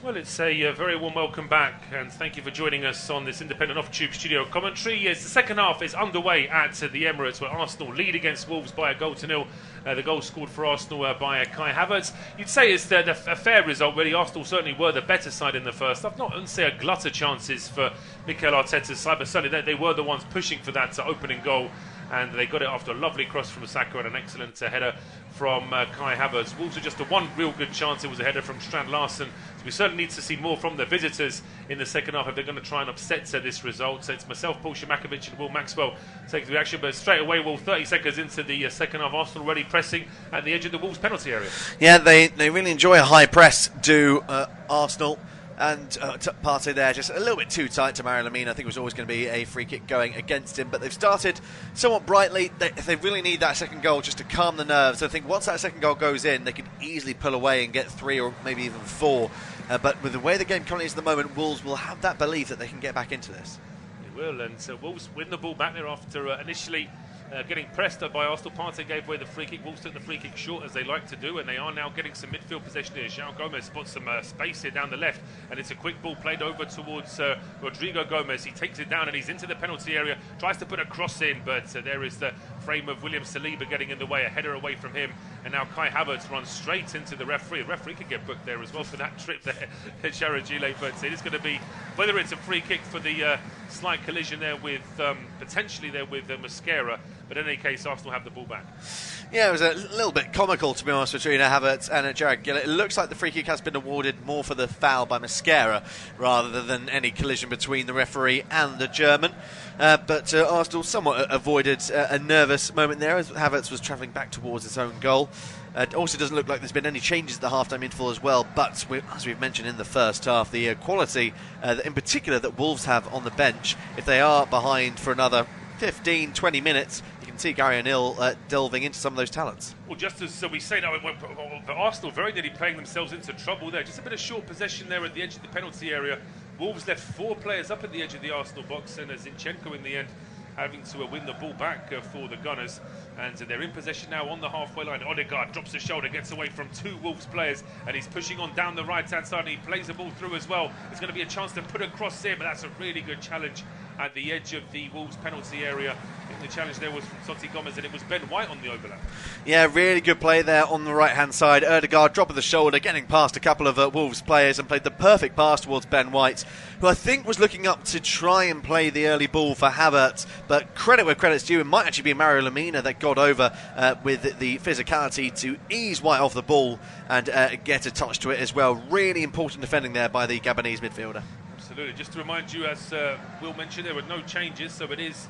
Well, it's a very warm welcome back, and thank you for joining us on this independent off-tube studio commentary. Yes, the second half is underway at the Emirates, where Arsenal lead against Wolves by 1-0. The goal scored for Arsenal by Kai Havertz. You'd say it's a fair result, really. Arsenal certainly were the better side in the first half. Not to say a glut of chances for Mikel Arteta's side, but certainly they were the ones pushing for that opening goal. And they got it after a lovely cross from Saka and an excellent header from Kai Havertz. Wolves are just the one real good chance. It was a header from Strand Larsen. So we certainly need to see more from the visitors in the second half if they're going to try and upset this result. So it's myself, Paul Szczerbakowicz, and Will Maxwell taking the action. But straight away, 30 seconds into the second half, Arsenal already pressing at the edge of the Wolves penalty area. Yeah, they really enjoy a high press, do Arsenal. And Partey there just a little bit too tight to Mario Lemina. I think it was always going to be a free kick going against him, but they've started somewhat brightly. They really need that second goal just to calm the nerves. I think once that second goal goes in, they can easily pull away and get 3 or maybe even 4. But with the way the game currently is at the moment, Wolves will have that belief that they can get back into this. They will, and so Wolves win the ball back there after initially getting pressed by Arsenal. Partey gave away the free kick. Wolves took the free kick short, as they like to do, and they are now getting some midfield possession here. João Gomez spots some space here down the left, and it's a quick ball played over towards Rodrigo Gomez. He takes it down and he's into the penalty area, tries to put a cross in, but there is the frame of William Saliba getting in the way, a header away from him, and now Kai Havertz runs straight into the referee. The referee could get booked there as well for that trip there at Sharajile, but it is going to be, whether it's a free kick for the slight collision there with, potentially there with Mosquera, but in any case, Arsenal have the ball back. Yeah, it was a little bit comical, to be honest, between Havertz and Jared Gillett. It looks like the free kick has been awarded more for the foul by Mosquera rather than any collision between the referee and the German. But Arsenal somewhat avoided a nervous moment there as Havertz was travelling back towards his own goal. It also doesn't look like there's been any changes at the half-time interval as well, but as we've mentioned in the first half, the quality in particular that Wolves have on the bench, if they are behind for another 15, 20 minutes, you can see Gary O'Neill delving into some of those talents. Well, just as we say now, Arsenal very nearly playing themselves into trouble there. Just a bit of short possession there at the edge of the penalty area. Wolves left 4 players up at the edge of the Arsenal box, and Zinchenko in the end having to win the ball back for the Gunners, and they're in possession now on the halfway line. Odegaard drops the shoulder, gets away from 2 Wolves players, and he's pushing on down the right hand side, and he plays the ball through as well. It's going to be a chance to put a cross in, but that's a really good challenge at the edge of the Wolves penalty area. I think the challenge there was from Totti Gomez, and it was Ben White on the overlap. Yeah, really good play there on the right hand side. Odegaard, drop of the shoulder, getting past a couple of Wolves players, and played the perfect pass towards Ben White, who I think was looking up to try and play the early ball for Havertz, but credit where credit's due. It might actually be Mario Lemina that got over with the physicality to ease White off the ball and get a touch to it as well. Really important defending there by the Gabonese midfielder. Absolutely. Just to remind you, as Will mentioned, there were no changes, so it is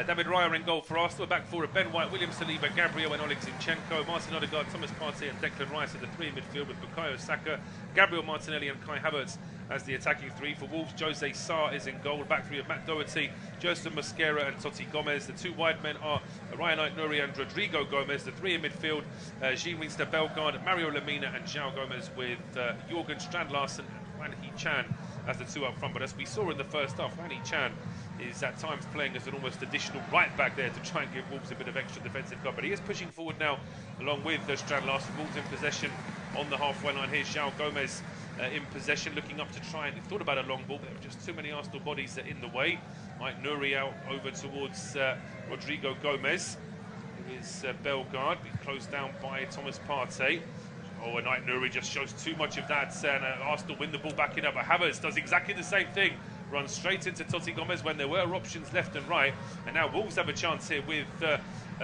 David Raya in goal for Arsenal. Back four of Ben White, William Saliba, Gabriel and Oleg Zinchenko, Martin Odegaard, Thomas Partey and Declan Rice are the 3 in midfield, with Bukayo Saka, Gabriel Martinelli and Kai Havertz as the attacking 3. For Wolves, Jose Sarr is in goal. Back 3 of Matt Doherty, Joseph Mosquera and Totti Gomez. The 2 wide men are Ryan Aït-Nouri and Rodrigo Gomez. The 3 in midfield, Jean-Winston Bellegarde, Mario Lemina and João Gomez, with Jürgen Strand Larsen and Wan Hee-chan as the 2 up front. But as we saw in the first half, Wan Hee-chan is at times playing as an almost additional right back there to try and give Wolves a bit of extra defensive cover. But he is pushing forward now along with Strand Larsen. Wolves in possession on the halfway line. Here's João Gomez in possession, looking up to try and thought about a long ball, but there were just too many Arsenal bodies in the way. Aït-Nouri out over towards Rodrigo Gomez. Here is Bellegarde, being closed down by Thomas Partey. Oh, and Aït-Nouri just shows too much of that, and Arsenal win the ball back in. But Havertz does exactly the same thing. Runs straight into Totti Gomez when there were options left and right. And now Wolves have a chance here with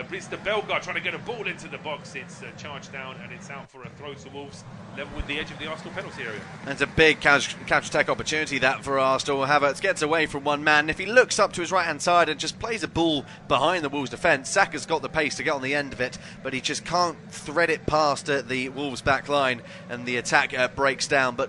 Brice de Bellegarde trying to get a ball into the box. It's charged down and it's out for a throw to Wolves, level with the edge of the Arsenal penalty area. And it's a big counter-attack opportunity that for Arsenal. Havertz gets away from one man. If he looks up to his right-hand side and just plays a ball behind the Wolves defence, Saka's got the pace to get on the end of it, but he just can't thread it past the Wolves back line, and the attack breaks down. But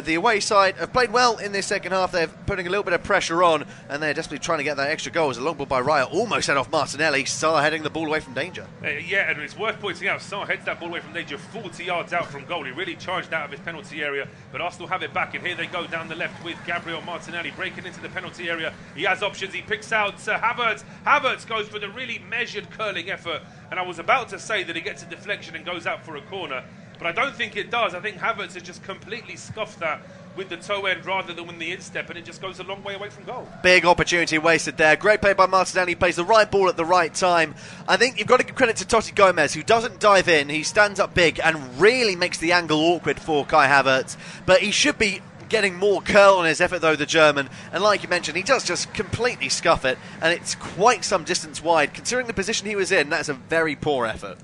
the away side have played well in this second half. They're putting a little bit of pressure on, and they're desperately trying to get that extra goal. As a long ball by Raya almost head off Martinelli. Sarr heading the ball away from danger. Yeah, and it's worth pointing out, Sarr heads that ball away from danger 40 yards out from goal. He really charged out of his penalty area, but Arsenal have it back, and here they go down the left with Gabriel Martinelli breaking into the penalty area. He has options. He picks out Havertz. Havertz goes for the really measured curling effort, and I was about to say that he gets a deflection and goes out for a corner. but I don't think it does. I think Havertz has just completely scuffed that with the toe end rather than with the instep, and it just goes a long way away from goal. Big opportunity wasted there. Great play by Martinelli. He plays the right ball at the right time. I think you've got to give credit to Totti Gomez, who doesn't dive in. He stands up big and really makes the angle awkward for Kai Havertz. But he should be getting more curl on his effort, though, the German. And like you mentioned, he does just completely scuff it, and it's quite some distance wide. Considering the position he was in, that's a very poor effort.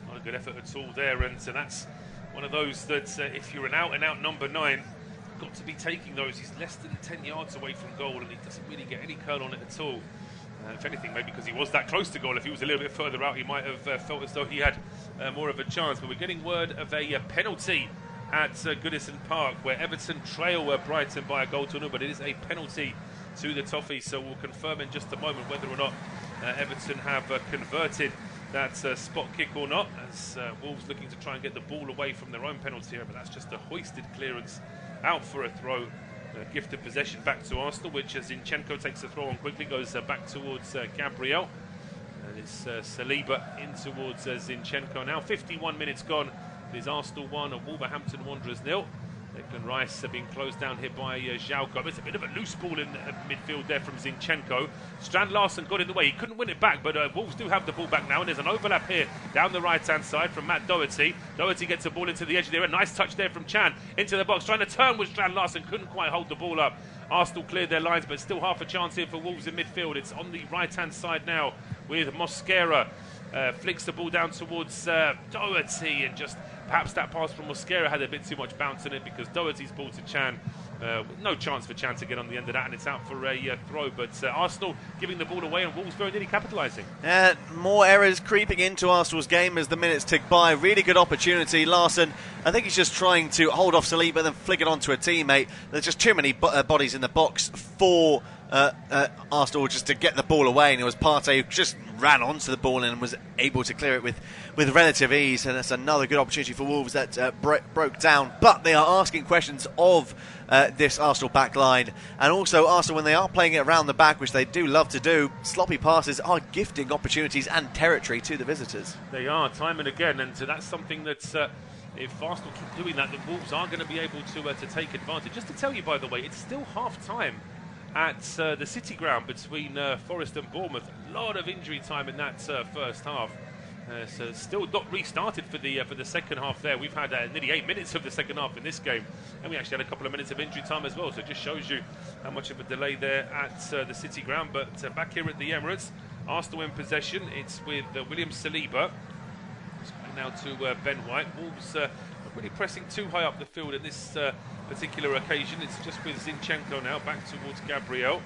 Not a good effort at all there, and so that's one of those that if you're an out-and-out number 9, got to be taking those. He's less than 10 yards away from goal, and he doesn't really get any curl on it at all. If anything, maybe because he was that close to goal. If he was a little bit further out, he might have felt as though he had more of a chance. But we're getting word of a penalty at Goodison Park, where Everton trail Brighton by a goal to nil, but it is a penalty to the Toffees. So we'll confirm in just a moment whether or not Everton have converted that spot kick or not, as Wolves looking to try and get the ball away from their own penalty area, but that's just a hoisted clearance out for a throw. Gifted possession back to Arsenal, which as Zinchenko takes the throw on quickly, goes back towards Gabriel. And it's Saliba in towards Zinchenko now. 51 minutes gone. It is Arsenal 1 and Wolverhampton Wanderers 0. Declan Rice being closed down here by Xiao. It's a bit of a loose ball in midfield there from Zinchenko. Strand Larsen got in the way. He couldn't win it back, but Wolves do have the ball back now, and there's an overlap here down the right-hand side from Matt Doherty. Doherty gets the ball into the edge of the area. Nice touch there from Chan into the box. Trying to turn with Strand Larsen. Couldn't quite hold the ball up. Arsenal cleared their lines, but still half a chance here for Wolves in midfield. It's on the right-hand side now with Mosquera. Flicks the ball down towards Doherty, and just perhaps that pass from Mosquera had a bit too much bounce in it, because Doherty's ball to Chan, no chance for Chan to get on the end of that, and it's out for a throw. But Arsenal giving the ball away, and Wolves very nearly capitalising. More errors creeping into Arsenal's game as the minutes tick by. Really good opportunity. Larson, I think he's just trying to hold off Saliba, then flick it onto a teammate. There's just too many bodies in the box for Arsenal just to get the ball away, and it was Partey who just ran onto the ball and was able to clear it with relative ease, and that's another good opportunity for Wolves that broke down. But they are asking questions of this Arsenal back line, and also Arsenal, when they are playing it around the back, which they do love to do, sloppy passes are gifting opportunities and territory to the visitors. They are, time and again, and that's something that if Arsenal keep doing that, the Wolves are going to be able to take advantage. Just to tell you, by the way, it's still half-time at the City Ground between Forest and Bournemouth. A lot of injury time in that first half. So still not restarted for the second half there. We've had nearly 8 minutes of the second half in this game, and we actually had a couple of minutes of injury time as well. So it just shows you how much of a delay there at the City Ground. But back here at the Emirates, Arsenal in possession. It's with William Saliba. It's going now to Ben White. Wolves not really pressing too high up the field in this particular occasion. It's just with Zinchenko now back towards Gabriel.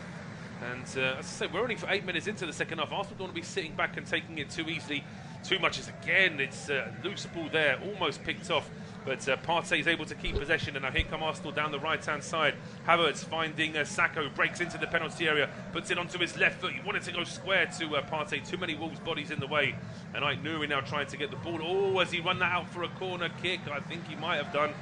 And as I say, we're only for 8 minutes into the second half. Arsenal don't want to be sitting back and taking it too easily, too much. As again, it's a loose ball there, almost picked off, but Partey is able to keep possession, and now here come Arsenal down the right-hand side. Havertz finding Sacco, breaks into the penalty area, puts it onto his left foot. He wanted to go square to Partey, too many Wolves bodies in the way, and Nouri now trying to get the ball. Oh, has he run that out for a corner kick? I think he might have done.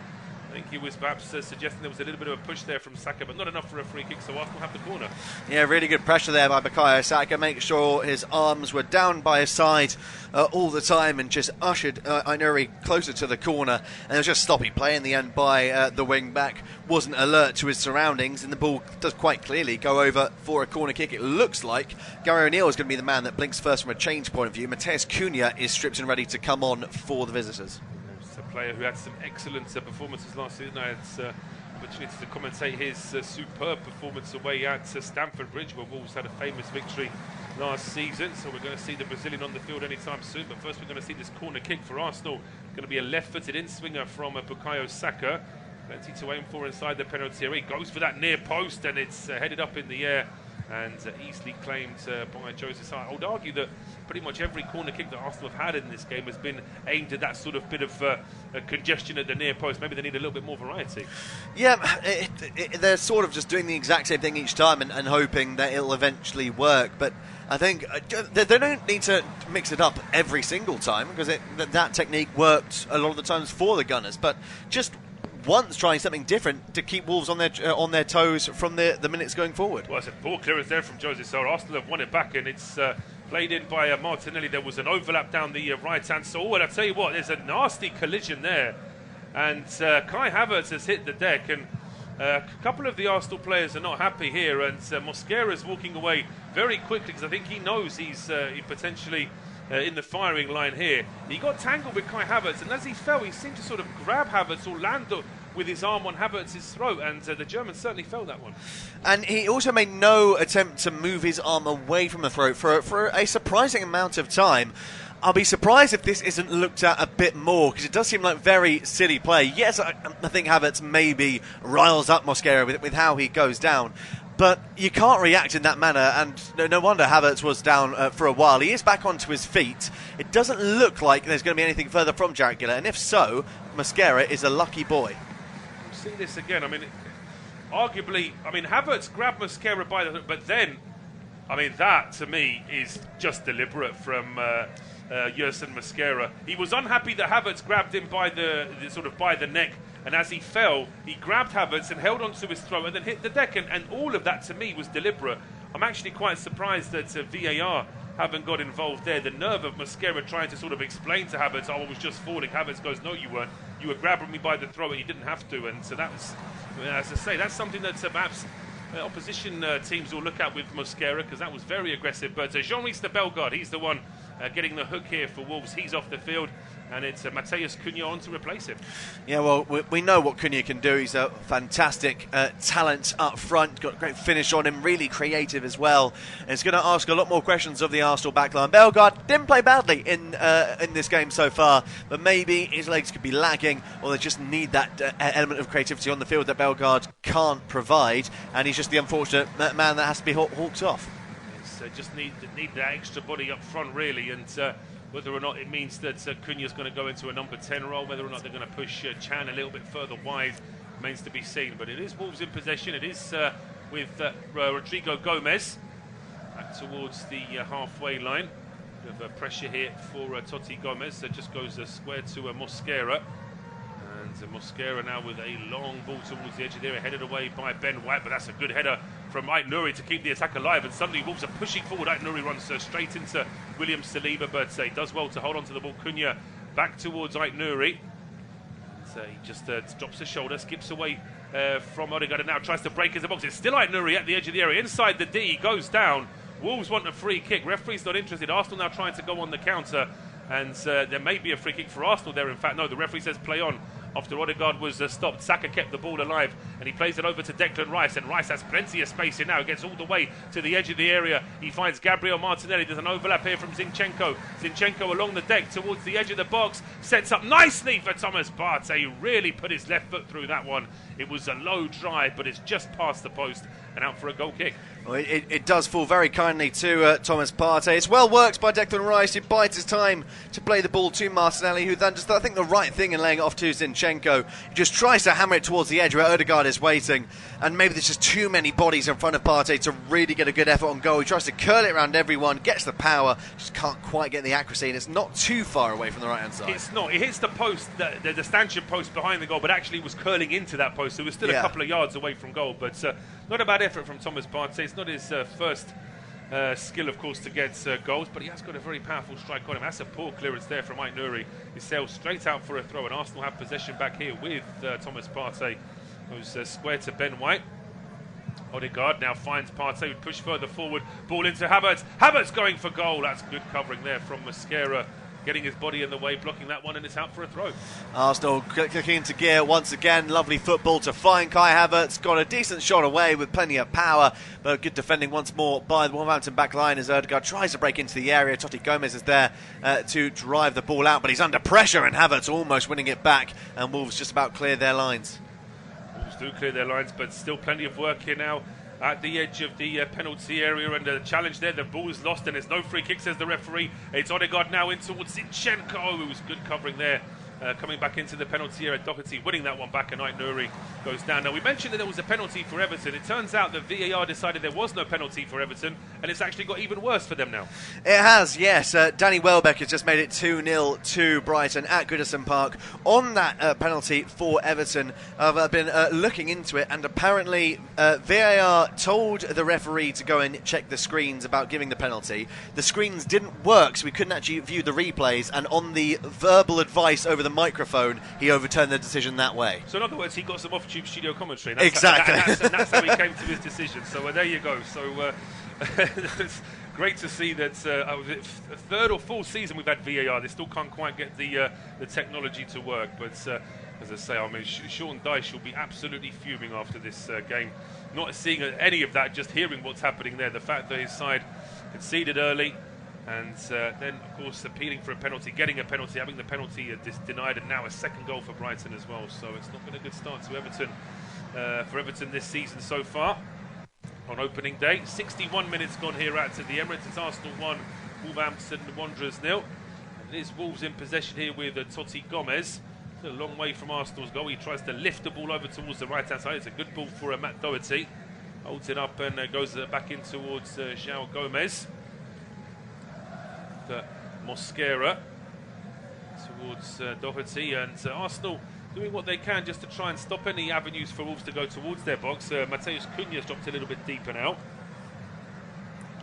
I think he was perhaps suggesting there was a little bit of a push there from Saka, but not enough for a free kick, so Arsenal have the corner. Yeah, really good pressure there by Bukayo Saka, making sure his arms were down by his side all the time, and just ushered Nouri closer to the corner. And it was just sloppy play in the end by the wing-back. Wasn't alert to his surroundings, and the ball does quite clearly go over for a corner kick. It looks like Gary O'Neill is going to be the man that blinks first from a change point of view. Mateus Cunha is stripped and ready to come on for the visitors. A player who had some excellent performances last season. I had opportunity to commentate his superb performance away at Stamford Bridge, where Wolves had a famous victory last season. So we're going to see the Brazilian on the field anytime soon. But first we're going to see this corner kick for Arsenal. Going to be a left-footed in-swinger from Bukayo Saka. Plenty to aim for inside the penalty area. He goes for that near post, and it's headed up in the air and easily claimed by Joseph. I would argue that pretty much every corner kick that Arsenal have had in this game has been aimed at that sort of bit of congestion at the near post. Maybe they need a little bit more variety. Yeah, they're sort of just doing the exact same thing each time and hoping that it'll eventually work. But I think they don't need to mix it up every single time, because that technique worked a lot of the times for the Gunners. But just once trying something different to keep Wolves on their toes from the minutes going forward. Well, it's a poor clearance there from Jose Sá. Arsenal have won it back, and it's played in by Martinelli. There was an overlap down the right-hand side. Oh, and I tell you what, there's a nasty collision there And Kai Havertz has hit the deck, and a couple of the Arsenal players are not happy here, and Mosquera's walking away very quickly because I think he knows he's potentially in the firing line here. He got tangled with Kai Havertz, and as he fell, he seemed to sort of grab Havertz or land with his arm on Havertz's throat, and the German certainly felt that one. And he also made no attempt to move his arm away from the throat for a surprising amount of time. I'll be surprised if this isn't looked at a bit more, because it does seem like very silly play. Yes, I think Havertz maybe riles up Mosquera with how he goes down, but you can't react in that manner, and no wonder Havertz was down for a while. He is back onto his feet. It doesn't look like there's going to be anything further from Jarrett Gillett, and if so, Mosquera is a lucky boy. See this again. I mean, arguably, Havertz grabbed Mosquera by the... But then, that to me is just deliberate from Yerson Mosquera. He was unhappy that Havertz grabbed him by the neck, and as he fell, he grabbed Havertz and held onto his throat and then hit the deck. And all of that to me was deliberate. I'm actually quite surprised that VAR haven't got involved there. The nerve of Mosquera trying to sort of explain to Havertz, I was just falling. Havertz goes, no, you weren't. You were grabbing me by the throat and you didn't have to. And so that was, as I say, that's something that perhaps opposition teams will look at with Mosquera, because that was very aggressive. But Jean-Louis de Bellegarde, he's the one getting the hook here for Wolves. He's off the field, and it's Matheus Cunha on to replace him. Yeah, well, we know what Cunha can do. He's a fantastic talent up front, got a great finish on him, really creative as well. And it's going to ask a lot more questions of the Arsenal backline. Bellegarde didn't play badly in this game so far, but maybe his legs could be lagging, or they just need that element of creativity on the field that Bellegarde can't provide, and he's just the unfortunate man that has to be hawked off. Just need that extra body up front, really, and whether or not it means that Cunha's going to go into a number 10 role, whether or not they're going to push Chan a little bit further wide, remains to be seen. But it is Wolves in possession. It is with Rodrigo Gomez back towards the halfway line. Bit of pressure here for Totti Gomez. That just goes square to Mosquera. And Mosquera now with a long ball towards the edge of the area, headed away by Ben White, but that's a good header from Ait Nouri to keep the attack alive, and suddenly Wolves are pushing forward. Ait Nouri runs straight into William Saliba, but he does well to hold on to the ball. Cunha back towards Ait Nouri. So he just drops the shoulder, skips away from Odegaard, and now tries to break into the box. It's still Ait Nouri at the edge of the area, inside the D, goes down. Wolves want a free kick. Referee's not interested. Arsenal now trying to go on the counter, and there may be a free kick for Arsenal there. In fact, no, the referee says play on. After Odegaard was stopped, Saka kept the ball alive, and he plays it over to Declan Rice, and Rice has plenty of space here now. He gets all the way to the edge of the area. He finds Gabriel Martinelli. There's an overlap here from Zinchenko. Zinchenko along the deck towards the edge of the box, sets up nicely for Thomas Partey. He really put his left foot through that one. It was a low drive, but it's just past the post and out for a goal kick. Well, it does fall very kindly to Thomas Partey. It's well worked by Declan Rice. He bides his time to play the ball to Martinelli, who then just, I think, the right thing in laying it off to Zinchenko. He just tries to hammer it towards the edge where Odegaard is waiting, and maybe there's just too many bodies in front of Partey to really get a good effort on goal. He tries to curl it around everyone, gets the power, just can't quite get the accuracy, and it's not too far away from the right-hand side. It's not. It hits the post, the stanchion post behind the goal, but actually was curling into that post, so it was still a couple of yards away from goal. But not a bad effort from Thomas Partey. It's not his first skill, of course, to get goals, but he has got a very powerful strike on him. That's a poor clearance there from Ait Nouri. He sails straight out for a throw, and Arsenal have possession back here with Thomas Partey, who's square to Ben White. Odegaard now finds Partey, would push further forward, ball into Havertz. Havertz going for goal. That's good covering there from Mosquera, getting his body in the way, blocking that one, and it's out for a throw. Arsenal clicking into gear once again. Lovely football to find Kai Havertz. Got a decent shot away with plenty of power, but good defending once more by the Wolverhampton back line as Odegaard tries to break into the area. Totti Gomez is there to drive the ball out, but he's under pressure, and Havertz almost winning it back, and Wolves just about clear their lines. Wolves do clear their lines, but still plenty of work here now at the edge of the penalty area, and the challenge there, the ball is lost and there's no free kick, says the referee. It's Odegaard now in towards Zinchenko, who was good covering there, coming back into the penalty area. Doherty winning that one back, and Ait Nouri goes down. Now, we mentioned that there was a penalty for Everton. It turns out that VAR decided there was no penalty for Everton, and it's actually got even worse for them now. It has, yes. Danny Welbeck has just made it 2-0 to Brighton at Goodison Park. On that penalty for Everton, I've been looking into it, and apparently VAR told the referee to go and check the screens about giving the penalty. The screens didn't work, so we couldn't actually view the replays, and on the verbal advice over the microphone, he overturned the decision that way. So in other words, he got some off-tube studio commentary. Exactly. And that's how he came to his decision. So there you go. So it's great to see that third or fourth season we've had VAR. They still can't quite get the technology to work. But as I say, I mean, Sean Dyche will be absolutely fuming after this game. Not seeing any of that, just hearing what's happening there. The fact that his side conceded early, and then, of course, appealing for a penalty, getting a penalty, having the penalty denied, and now a second goal for Brighton as well. So it's not been a good start to Everton for Everton this season so far. On opening day, 61 minutes gone here at the Emirates. It's Arsenal 1, Wolverhampton Wanderers 0. And it is Wolves in possession here with Totti Gomez. It's a long way from Arsenal's goal. He tries to lift the ball over towards the right-hand side. It's a good ball for Matt Doherty. Holds it up and goes back in towards João Gomez. Mosquera towards Doherty, and Arsenal doing what they can just to try and stop any avenues for Wolves to go towards their box. Mateus Cunha's dropped a little bit deeper now.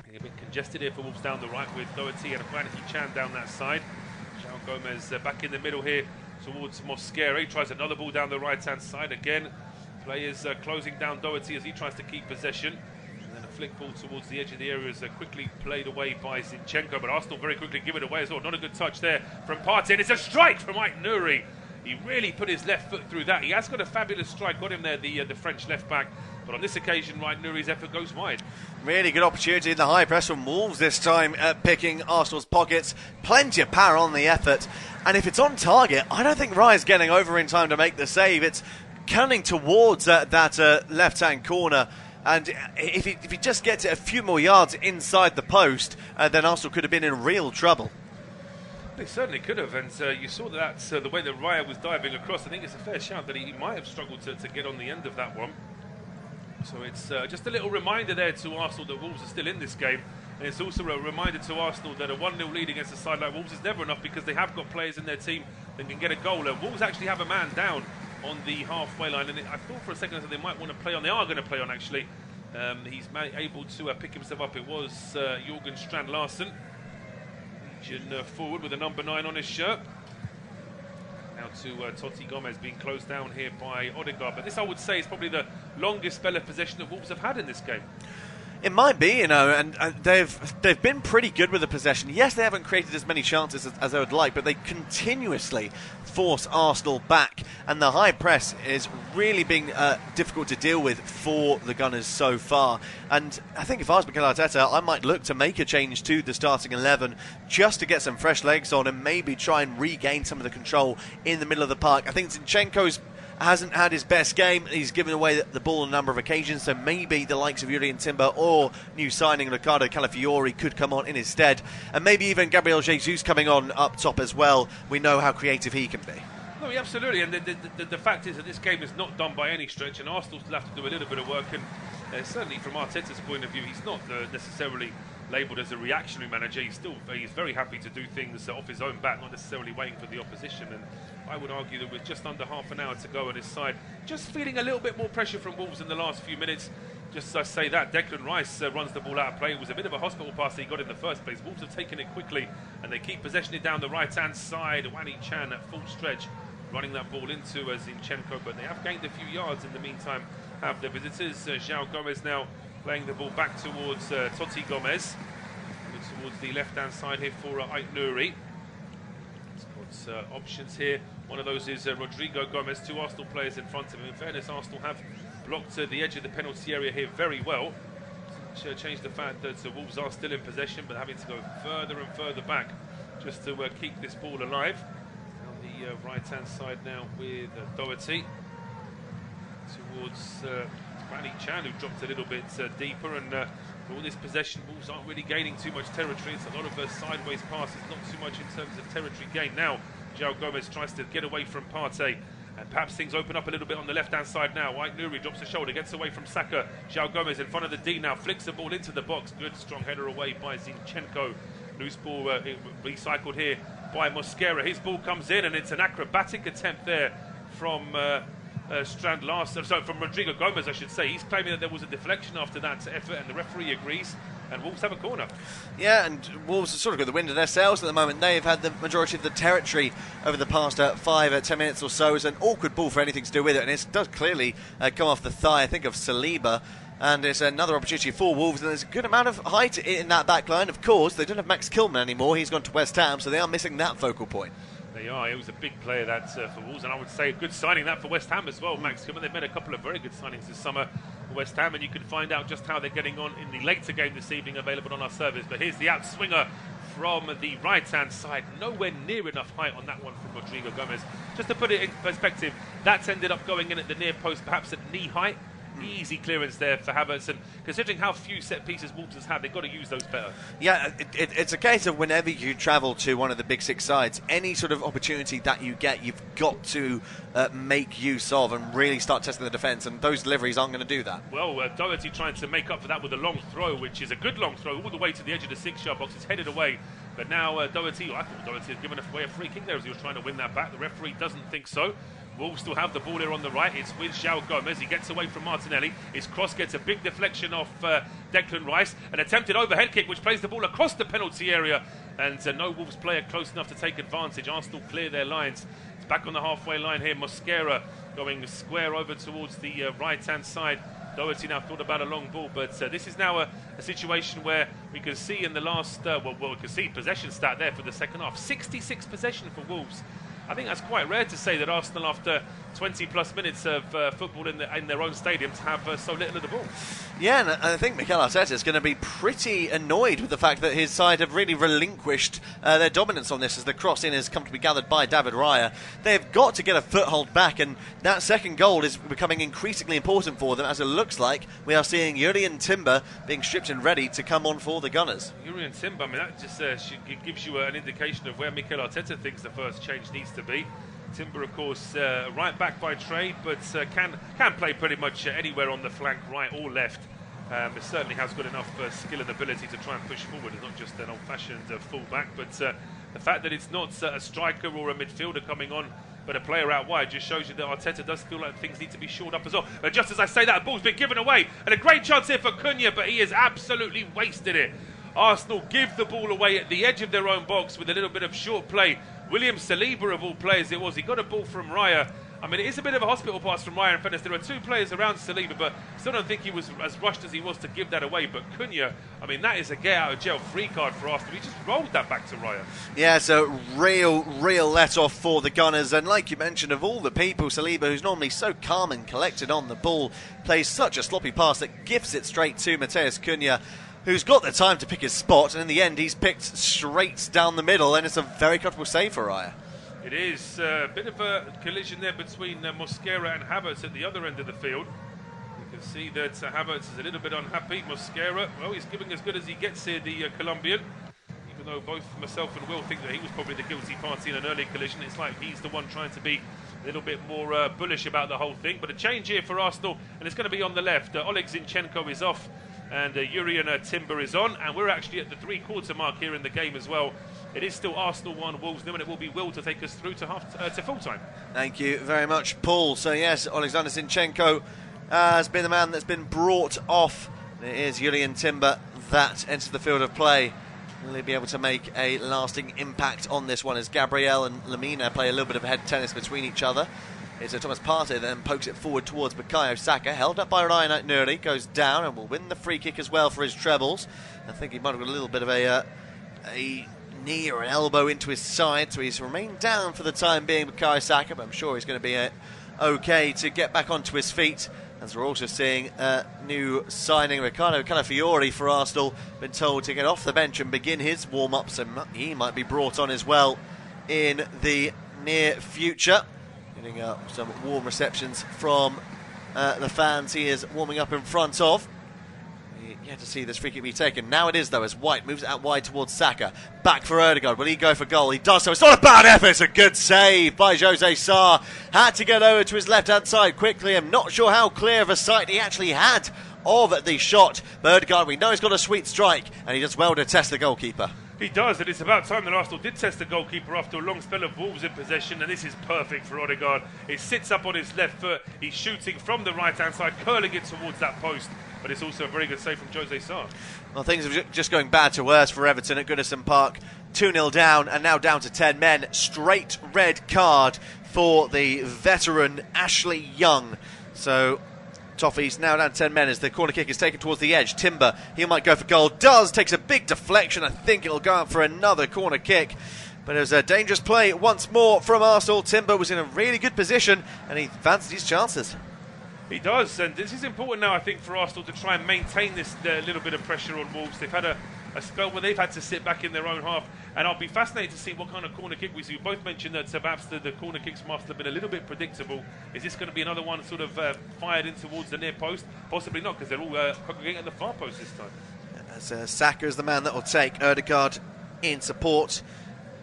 A bit congested here for Wolves down the right with Doherty and Frankie Chan down that side. João Gomez back in the middle here towards Mosquera. He tries another ball down the right-hand side again. Players closing down Doherty as he tries to keep possession. Flick ball towards the edge of the area is quickly played away by Zinchenko, but Arsenal very quickly give it away as well. Not a good touch there from Partey, and it's a strike from Aït-Nouri. He really put his left foot through that. He has got a fabulous strike, got him there, the French left back, but on this occasion, Aït-Nouri's effort goes wide. Really good opportunity in the high press from Wolves this time, picking Arsenal's pockets. Plenty of power on the effort, and if it's on target, I don't think Raya's getting over in time to make the save. It's coming towards that left-hand corner. And if he just gets it a few more yards inside the post, then Arsenal could have been in real trouble. They certainly could have, and you saw that the way that Raya was diving across. I think it's a fair shout that he might have struggled to get on the end of that one. So it's just a little reminder there to Arsenal that Wolves are still in this game. And it's also a reminder to Arsenal that a 1-0 lead against a side like Wolves is never enough, because they have got players in their team that can get a goal. And Wolves actually have a man down on the halfway line, and I thought for a second that they might want to play on. They are going to play on, actually. He's able to pick himself up. It was Jürgen Strand Larsen, Legion forward with a number 9 on his shirt. Now to Totti Gomez, being closed down here by Odegaard. But this, I would say, is probably the longest spell of possession that Wolves have had in this game. It might be, you know, and they've been pretty good with the possession. Yes, they haven't created as many chances as they would like, but they continuously force Arsenal back, and the high press is really being difficult to deal with for the Gunners so far. And I think if I was Mikel Arteta, I might look to make a change to the starting 11 just to get some fresh legs on and maybe try and regain some of the control in the middle of the park. I think Zinchenko's hasn't had his best game. He's given away the ball on a number of occasions, so maybe the likes of Julian Timber or new signing Ricardo Calafiori could come on in his stead, and maybe even Gabriel Jesus coming on up top as well. We know how creative he can be. No, absolutely, and the fact is that this game is not done by any stretch, and Arsenal still have to do a little bit of work, and certainly from Arteta's point of view, he's not necessarily labelled as a reactionary manager. He's very happy to do things off his own bat, not necessarily waiting for the opposition. And I would argue that with just under half an hour to go on his side, just feeling a little bit more pressure from Wolves in the last few minutes. Just as I say that, Declan Rice runs the ball out of play. It was a bit of a hospital pass that he got in the first place. Wolves have taken it quickly, and they keep possession it down the right-hand side. Wani Chan at full stretch, running that ball into Zinchenko, but they have gained a few yards in the meantime, have the visitors. João Gomez now playing the ball back towards Totti Gomez, towards the left-hand side here for Aït-Nouri. He's got options here. One of those is Rodrigo Gomez, 2 Arsenal players in front of him. In fairness, Arsenal have blocked the edge of the penalty area here very well. Change the fact that Wolves are still in possession, but having to go further and further back just to keep this ball alive. On the right-hand side now with Doherty towards Granit Chan, who dropped a little bit deeper, and for all this possession, Wolves aren't really gaining too much territory. It's a lot of sideways passes, not too much in terms of territory gain. Now João Gomez tries to get away from Partey, and perhaps things open up a little bit on the left-hand side now. Aït-Nouri drops the shoulder, gets away from Saka. João Gomez in front of the D now, flicks the ball into the box. Good strong header away by Zinchenko. Loose ball recycled here by Mosquera. His ball comes in, and it's an acrobatic attempt there from Strand last, sorry, from Rodrigo Gomez, I should say. He's claiming that there was a deflection after that effort, and the referee agrees. And Wolves have a corner. Yeah, and Wolves have sort of got the wind in their sails at the moment. They've had the majority of the territory over the past 5-10 minutes or so. It's an awkward ball for anything to do with it, and it does clearly come off the thigh, I think, of Saliba. And it's another opportunity for Wolves, and there's a good amount of height in that back line. Of course, they don't have Max Kilman anymore. He's gone to West Ham, so they are missing that focal point. They are. He was a big player that for Wolves, and I would say a good signing that for West Ham as well. Max Kilman, they've made a couple of very good signings this summer for West Ham, and you can find out just how they're getting on in the later game this evening, available on our service. But here's the outswinger from the right-hand side. Nowhere near enough height on that one from Rodrigo Gomez. Just to put it in perspective, that's ended up going in at the near post, perhaps at knee height. Easy clearance there for Havertz, and considering how few set pieces Wolves has had, they've got to use those better. Yeah, it's a case of whenever you travel to one of the big six sides, any sort of opportunity that you get, you've got to make use of and really start testing the defence, and those deliveries aren't going to do that. Well, Doherty trying to make up for that with a long throw, which is a good long throw, all the way to the edge of the 6-yard box. It's headed away, but now Doherty, I thought Doherty had given away a free kick there as he was trying to win that back. The referee doesn't think so. Wolves still have the ball here on the right. It's with João Gomez. He gets away from Martinelli. His cross gets a big deflection off Declan Rice. An attempted overhead kick which plays the ball across the penalty area. And no Wolves player close enough to take advantage. Arsenal clear their lines. It's back on the halfway line here. Mosquera going square over towards the right-hand side. Doherty now thought about a long ball, but this is now a situation where we can see in the last, we can see possession stat there for the second half. 66 possession for Wolves. I think that's quite rare to say that Arsenal, after 20 plus minutes of football in their own stadiums, have so little of the ball. Yeah, and I think Mikel Arteta is going to be pretty annoyed with the fact that his side have really relinquished their dominance on this, as the cross in has come to be gathered by David Raya. They've got to get a foothold back, and that second goal is becoming increasingly important for them, as it looks like we are seeing Jurrien Timber being stripped and ready to come on for the Gunners. Jurrien Timber, I mean, that just gives you an indication of where Mikel Arteta thinks the first change needs to be. Timber, of course, right back by trade, but can play pretty much anywhere on the flank, right or left. It certainly has got enough skill and ability to try and push forward. It's not just an old-fashioned full-back, but the fact that it's not a striker or a midfielder coming on, but a player out wide, just shows you that Arteta does feel like things need to be shored up as well. But just as I say that, the ball's been given away, and a great chance here for Cunha, but he has absolutely wasted it. Arsenal give the ball away at the edge of their own box with a little bit of short play. William Saliba, of all players it was, he got a ball from Raya. I mean, it is a bit of a hospital pass from Raya in fairness. There were two players around Saliba, but still don't think he was as rushed as he was to give that away. But Cunha, I mean, that is a get-out-of-jail free card for Arsenal. He just rolled that back to Raya. Yeah, so real let-off for the Gunners. And like you mentioned, of all the people, Saliba, who's normally so calm and collected on the ball, plays such a sloppy pass that gifts it straight to Matheus Cunha, who's got the time to pick his spot, and in the end he's picked straight down the middle, and it's a very comfortable save for Raya. It is a bit of a collision there between Mosquera and Havertz at the other end of the field. You can see that Havertz is a little bit unhappy. Mosquera, well, he's giving as good as he gets here, the Colombian. Even though both myself and Will think that he was probably the guilty party in an early collision, it's like he's the one trying to be a little bit more bullish about the whole thing. But a change here for Arsenal, and it's going to be on the left. Oleg Zinchenko is off, and Jurrien Timber is on, and we're actually at the 3-quarter mark here in the game as well. It is still Arsenal 1, Wolves 0, and it will be Will to take us through to full-time. Thank you very much, Paul. So yes, Alexander Zinchenko has been the man that's been brought off. It is Jurrien Timber that enters the field of play. Will he be able to make a lasting impact on this one, as Gabriel and Lamina play a little bit of head tennis between each other? It's Thomas Partey then pokes it forward towards Bukayo Saka, held up by Ryan Nuri, goes down and will win the free kick as well for his trebles. I think he might have got a little bit of a knee or an elbow into his side, so he's remained down for the time being, Bukayo Saka, but I'm sure he's going to be okay to get back onto his feet. As we're also seeing a new signing, Riccardo Calafiori for Arsenal, been told to get off the bench and begin his warm-up, so he might be brought on as well in the near future. Getting some warm receptions from the fans he is warming up in front of. Yet to see this free kick be taken. Now it is, though, as White moves it out wide towards Saka. Back for Ødegaard. Will he go for goal? He does so. It's not a bad effort. It's a good save by Jose Sarr. Had to get over to his left-hand side quickly. I'm not sure how clear of a sight he actually had of the shot. But Ødegaard, we know he's got a sweet strike, and he does well to test the goalkeeper. He does, and it's about time that Arsenal did test the goalkeeper after a long spell of Wolves in possession, and this is perfect for Odegaard. It sits up on his left foot, he's shooting from the right-hand side, curling it towards that post, but it's also a very good save from Jose Sarr. Well, things are just going bad to worse for Everton at Goodison Park. 2-0 down, and now down to 10 men. Straight red card for the veteran Ashley Young. So Toffee's now down 10 men as the corner kick is taken towards the edge. Timber, he might go for goal. Does, takes a big deflection. I think it'll go out for another corner kick. But it was a dangerous play once more from Arsenal. Timber was in a really good position and he fancied his chances. He does, and this is important now, I think, for Arsenal to try and maintain this little bit of pressure on Wolves. They've had a spell where they've had to sit back in their own half, and I'll be fascinated to see what kind of corner kick we see. You both mentioned that perhaps the corner kicks must have been a little bit predictable. Is this going to be another one sort of fired in towards the near post? Possibly not, because they're all congregating at the far post this time. As Saka is the man that will take Ødegaard in support.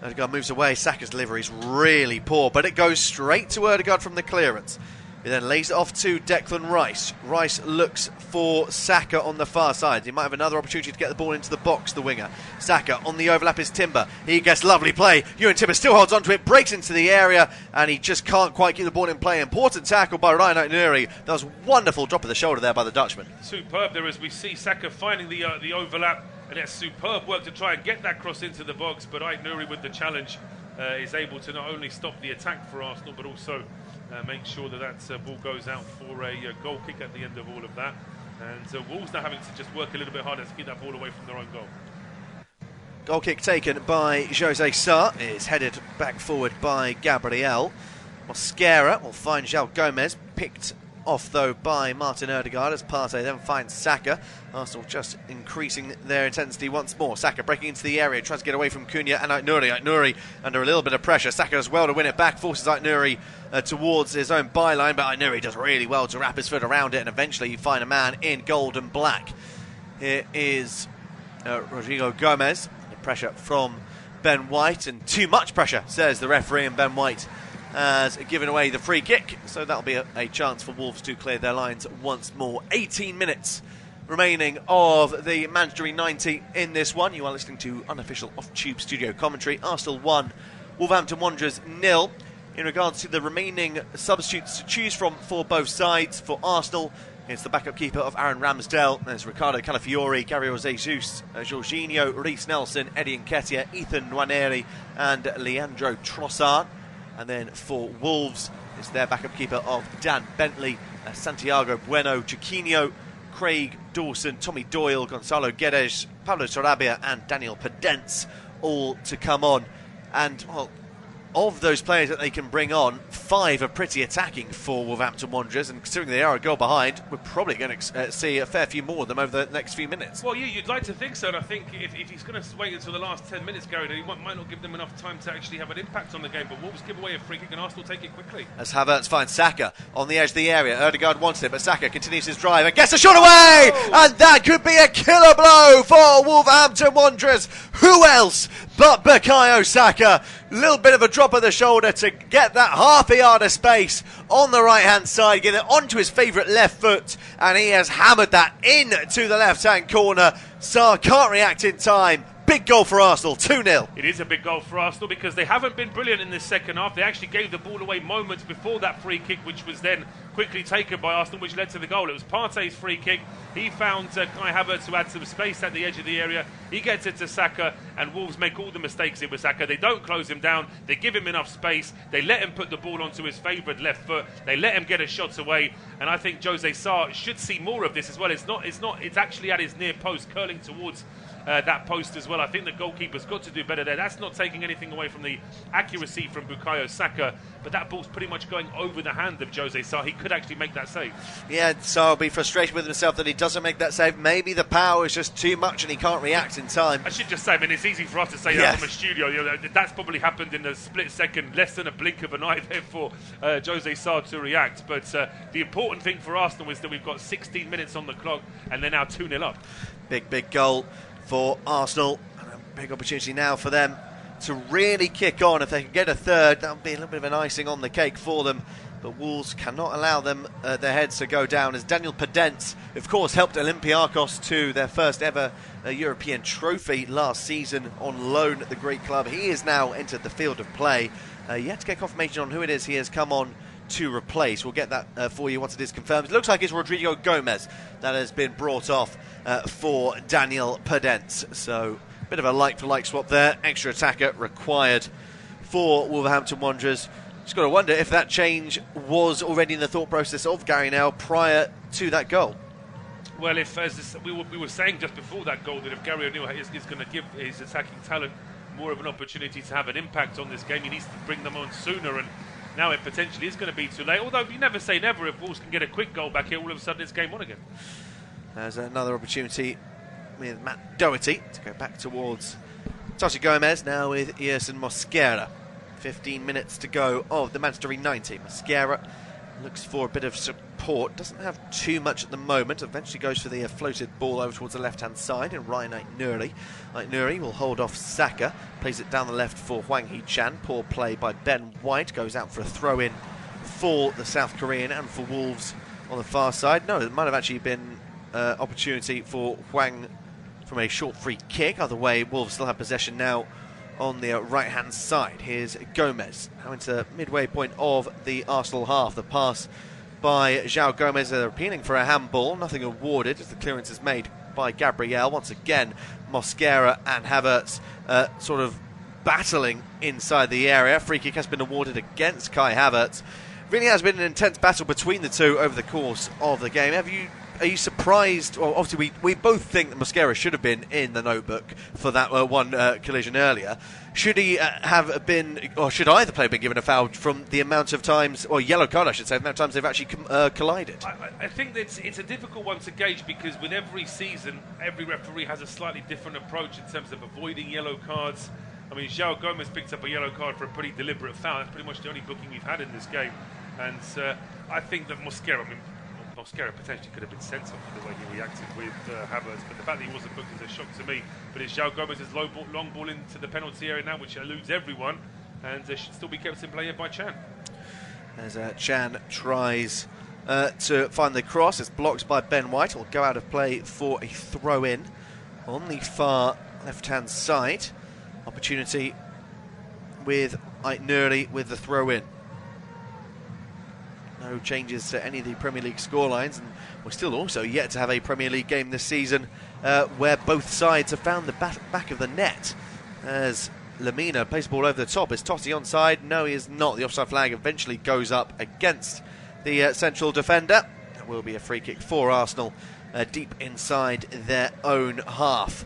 Ødegaard moves away. Saka's delivery is really poor, but it goes straight to Ødegaard from the clearance. He then lays it off to Declan Rice. Rice looks for Saka on the far side. He might have another opportunity to get the ball into the box, the winger. Saka on the overlap is Timber. He gets lovely play. Ewan Timber still holds onto it, breaks into the area, and he just can't quite keep the ball in play. Important tackle by Ryan Aït-Nouri. That was wonderful drop of the shoulder there by the Dutchman. Superb there as we see Saka finding the overlap, and it's superb work to try and get that cross into the box, but Aït-Nouri with the challenge is able to not only stop the attack for Arsenal, but also make sure that ball goes out for a goal kick at the end of all of that. And Wolves now having to just work a little bit harder to keep that ball away from their own goal. Goal kick taken by Jose Sarr is headed back forward by Gabriel. Mosquera will find João Gomez, picked off though by Martin Ødegaard as Partey then finds Saka. Arsenal just increasing their intensity once more. Saka breaking into the area, tries to get away from Cunha and Aït-Nouri. Aït-Nouri under a little bit of pressure. Saka does well to win it back, forces Aït-Nouri towards his own byline, but Aït-Nouri does really well to wrap his foot around it, and eventually you find a man in gold and black. Here is Rodrigo Gomez. The pressure from Ben White, and too much pressure, says the referee, and Ben White has given away the free kick, so that'll be a chance for Wolves to clear their lines once more. 18 minutes remaining of the mandatory 90 in this one. You are listening to unofficial off-tube studio commentary. Arsenal 1, Wolverhampton Wanderers 0. In regards to the remaining substitutes to choose from for both sides, for Arsenal, it's the backup keeper of Aaron Ramsdale. There's Ricardo Calafiori, Gabriel Jesus, Jorginho, Reece Nelson, Eddie Nketiah, Ethan Nwaneri and Leandro Trossard. And then for Wolves, it's their backup keeper of Dan Bentley, Santiago Bueno, Chiquinho, Craig Dawson, Tommy Doyle, Gonzalo Guedes, Pablo Sarabia and Daniel Podence, all to come on. And, well, of those players that they can bring on, 5 are pretty attacking for Wolverhampton Wanderers, and considering they are a goal behind, we're probably going to see a fair few more of them over the next few minutes. Well, yeah, you'd like to think so, and I think if he's going to wait until the last 10 minutes, Gary, he might not give them enough time to actually have an impact on the game, but Wolves give away a free kick and Arsenal take it quickly. As Havertz finds Saka on the edge of the area. Ødegaard wants it, but Saka continues his drive and gets a shot away! Oh! And that could be a killer blow for Wolverhampton Wanderers. Who else but Bukayo Saka? Little bit of a drop of the shoulder to get that half a yard of space on the right hand side, get it onto his favourite left foot, and he has hammered that into the left hand corner. Sarr can't react in time. Big goal for Arsenal, 2-0. It is a big goal for Arsenal because they haven't been brilliant in this second half. They actually gave the ball away moments before that free kick, which was then quickly taken by Arsenal, which led to the goal. It was Partey's free kick. He found Kai Havertz, who had some space at the edge of the area. He gets it to Saka, and Wolves make all the mistakes in with Saka. They don't close him down. They give him enough space. They let him put the ball onto his favourite left foot. They let him get his shots away, and I think Jose Sarr should see more of this as well. It's actually at his near post, curling towards that post as well. I think the goalkeeper's got to do better there. That's not taking anything away from the accuracy from Bukayo Saka, but that ball's pretty much going over the hand of Jose Sarr. He could actually make that save. Yeah, Sarr will be frustrated with himself that he doesn't make that save. Maybe the power is just too much and he can't react in time. I should just say, I mean, it's easy for us to say that from a studio. You know, that's probably happened in a split second, less than a blink of an eye there for Jose Sarr to react. But the important thing for Arsenal is that we've got 16 minutes on the clock and they're now 2-0 up. Big goal for Arsenal, and a big opportunity now for them to really kick on. If they can get a third, that would be a little bit of an icing on the cake for them but Wolves cannot allow them their heads to go down, as Daniel Podence, of course, helped Olympiacos to their first ever European trophy last season on loan at the great club. He has now entered the field of play. Yet to get confirmation on who it is he has come on to replace. We'll get that for you once it is confirmed. It looks like it's Rodrigo Gomez that has been brought off for Daniel Podence. So a bit of a like-for-like swap there. Extra attacker required for Wolverhampton Wanderers. Just got to wonder if that change was already in the thought process of Gary Nell prior to that goal. Well, if we were saying just before that goal that if Gary O'Neill is going to give his attacking talent more of an opportunity to have an impact on this game, he needs to bring them on sooner, and now it potentially is going to be too late. Although you never say never. If Wolves can get a quick goal back here, all of a sudden it's game on again. There's another opportunity with Matt Doherty to go back towards Totti Gomez, now with Yerson Mosquera. 15 minutes to go of the mandatory 90. Mosquera looks for a bit of support, doesn't have too much at the moment, eventually goes for the floated ball over towards the left-hand side, and Ryan Aït-Nouri. Aït-Nouri will hold off Saka, plays it down the left for Hwang Hee-chan. Poor play by Ben White, goes out for a throw-in for the South Korean and for Wolves on the far side. No, it might have actually been opportunity for Hwang from a short free kick. Either way, Wolves still have possession now on the right-hand side. Here's Gomez, now into midway point of the Arsenal half. The pass by João Gomez, appealing for a handball, nothing awarded as the clearance is made by Gabriel. Once again, Mosquera and Havertz sort of battling inside the area. Free kick has been awarded against Kai Havertz. Really has been an intense battle between the two over the course of the game. Are you surprised? Well, obviously, we both think that Mosquera should have been in the notebook for that one collision earlier. Should he have been, or should either player been given a foul from the amount of times, or yellow card, I should say, the amount of times they've actually collided? I think that it's a difficult one to gauge, because with every season, every referee has a slightly different approach in terms of avoiding yellow cards. I mean, João Gomez picked up a yellow card for a pretty deliberate foul. That's pretty much the only booking we've had in this game. And I think that Mosquera potentially could have been sent off for the way he reacted with Havertz, but the fact that he wasn't booked is a shock to me. But it's João Gomez's long ball into the penalty area now, which eludes everyone, and should still be kept in play here by Chan. As Chan tries to find the cross, it's blocked by Ben White. Will go out of play for a throw-in on the far left-hand side. Opportunity with Aït-Nouri with the throw-in. No changes to any of the Premier League scorelines, and we're still also yet to have a Premier League game this season where both sides have found the back of the net. As Lamina plays the ball over the top, is Totti onside? No, he is not. The offside flag eventually goes up against the central defender. That will be a free kick for Arsenal deep inside their own half.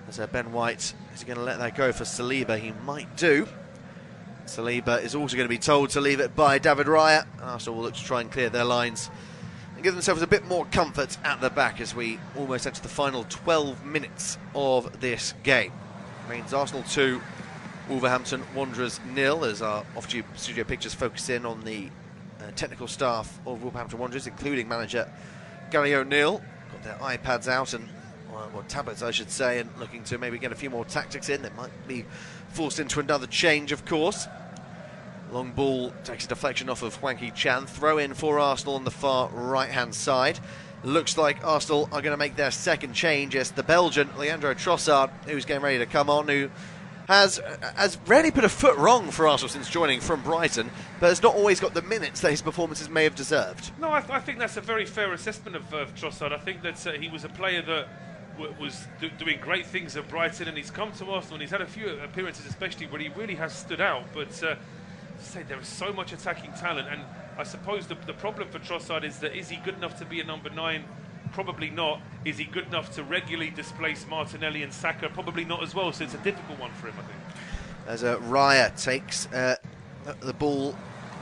As Ben White is going to let that go for Saliba. He might do. Saliba is also going to be told to leave it by David Raya. Arsenal will look to try and clear their lines and give themselves a bit more comfort at the back as we almost enter the final 12 minutes of this game. Remains Arsenal 2, Wolverhampton Wanderers 0, as our off-tube studio pictures focus in on the technical staff of Wolverhampton Wanderers, including manager Gary O'Neill. Got their iPads out, and or tablets I should say, and looking to maybe get a few more tactics in. They might be forced into another change, of course. Long ball takes a deflection off of Hwang Hee-chan. Throw in for Arsenal on the far right-hand side. Looks like Arsenal are going to make their second change. It's the Belgian, Leandro Trossard, who's getting ready to come on, who has rarely put a foot wrong for Arsenal since joining from Brighton, but has not always got the minutes that his performances may have deserved. No, I think that's a very fair assessment of Trossard. I think that he was a player that was doing great things at Brighton, and he's come to Arsenal and he's had a few appearances especially where he really has stood out, but say there is so much attacking talent, and I suppose the problem for Trossard is that, is he good enough to be a number 9? Probably not. Is he good enough to regularly displace Martinelli and Saka? Probably not as well, so it's a difficult one for him, I think. As Raya takes the ball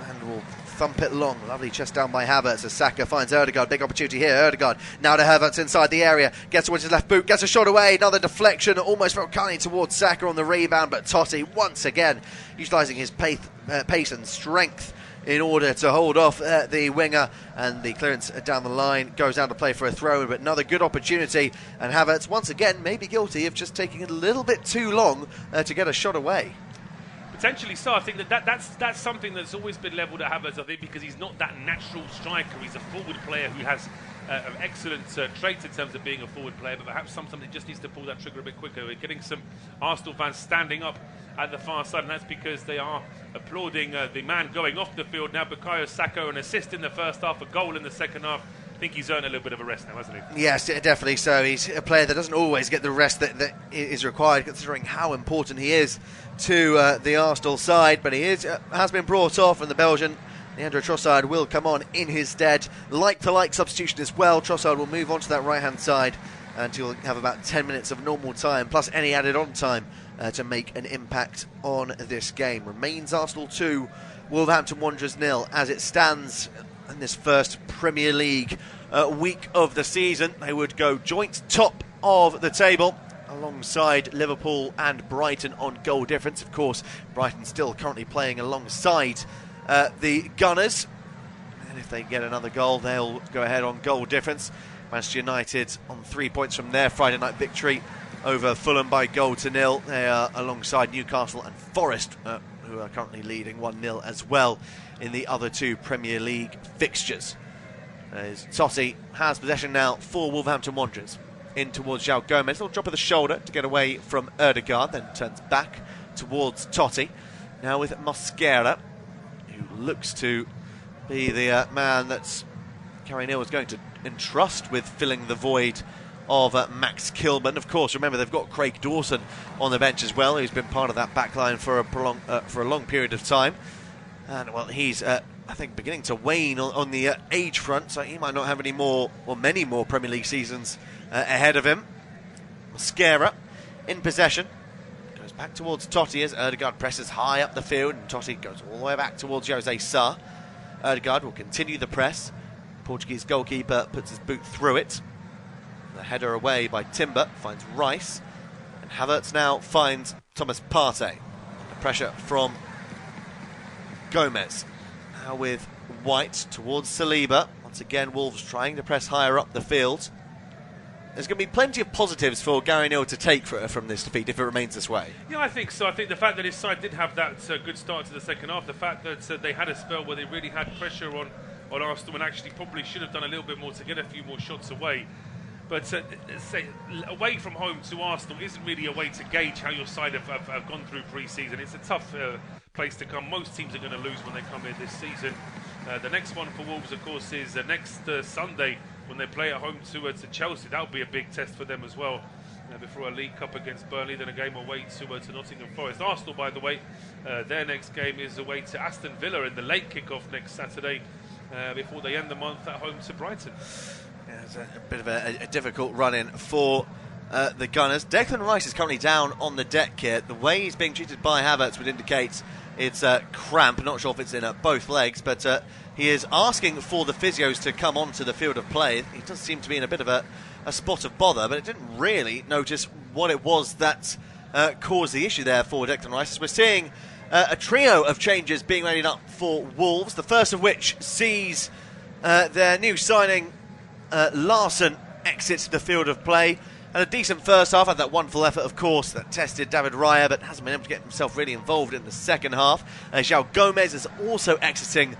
and will thump it long. Lovely chest down by Havertz as Saka finds Ødegaard. Big opportunity here. Ødegaard now to Havertz inside the area. Gets towards his left boot. Gets a shot away. Another deflection. Almost felt cunning towards Saka on the rebound. But Totti once again utilising his pace and strength in order to hold off the winger. And the clearance down the line goes out to play for a throw. But another good opportunity. And Havertz once again may be guilty of just taking a little bit too long to get a shot away. Potentially so. I think that's something that's always been levelled at Havertz, I think, because he's not that natural striker. He's a forward player who has excellent traits in terms of being a forward player, but perhaps sometimes he just needs to pull that trigger a bit quicker. We're getting some Arsenal fans standing up at the far side, and that's because they are applauding the man going off the field now. Bukayo Saka, an assist in the first half, a goal in the second half. I think he's earned a little bit of a rest now, hasn't he? Yes, definitely so. He's a player that doesn't always get the rest that is required, considering how important he is to the Arsenal side, but he has been brought off, and the Belgian, Leandro Trossard, will come on in his stead. Like-for-like substitution as well. Trossard will move on to that right-hand side, and he'll have about 10 minutes of normal time, plus any added on time to make an impact on this game. Remains Arsenal 2, Wolverhampton Wanderers 0, as it stands in this first Premier League week of the season. They would go joint top of the table alongside Liverpool and Brighton on goal difference. Of course, Brighton still currently playing alongside the Gunners, and if they get another goal, they'll go ahead on goal difference. Manchester United on 3 points from their Friday night victory over Fulham by 0-0. They are alongside Newcastle and Forest, who are currently leading 1-0 as well in the other two Premier League fixtures. As Totti has possession now for Wolverhampton Wanderers. In towards João Gomez, little drop of the shoulder to get away from Ødegaard, then turns back towards Totti. Now with Mosquera, who looks to be the man that's Gary Neal is going to entrust with filling the void of Max Kilman. Of course, remember they've got Craig Dawson on the bench as well, who's been part of that backline for a long period of time. And well, he's I think beginning to wane on the age front, so he might not have any more or many more Premier League seasons ahead of him. Mosquera in possession, goes back towards Totti as Ødegaard presses high up the field, and Totti goes all the way back towards Jose Sarr. Ødegaard will continue the press. Portuguese goalkeeper puts his boot through it. The header away by Timber finds Rice, and Havertz now finds Thomas Partey. The pressure from Gomez. Now with White towards Saliba. Once again, Wolves trying to press higher up the field. There's going to be plenty of positives for Gary Neal to take from this defeat if it remains this way. Yeah, I think so. I think the fact that his side did have that good start to the second half, the fact that they had a spell where they really had pressure on Arsenal and actually probably should have done a little bit more to get a few more shots away. But say away from home to Arsenal isn't really a way to gauge how your side have gone through pre-season. It's a tough place to come. Most teams are going to lose when they come here this season. The next one for Wolves, of course, is next Sunday when they play at home to Chelsea. That'll be a big test for them as well. Before a League Cup against Burnley, then a game away to Nottingham Forest. Arsenal, by the way, their next game is away to Aston Villa in the late kick-off next Saturday before they end the month at home to Brighton. Yeah, it's a bit of a difficult run-in for the Gunners. Declan Rice is currently down on the deck here. The way he's being treated by Havertz would indicate it's cramp. Not sure if it's in both legs, but he is asking for the physios to come onto the field of play. He does seem to be in a bit of a spot of bother, but it didn't really notice what it was that caused the issue there for Declan Rice. We're seeing a trio of changes being made up for Wolves, the first of which sees their new signing Larsson exits the field of play. And a decent first half, had that wonderful effort, of course, that tested David Raya, but hasn't been able to get himself really involved in the second half. João Gomez is also exiting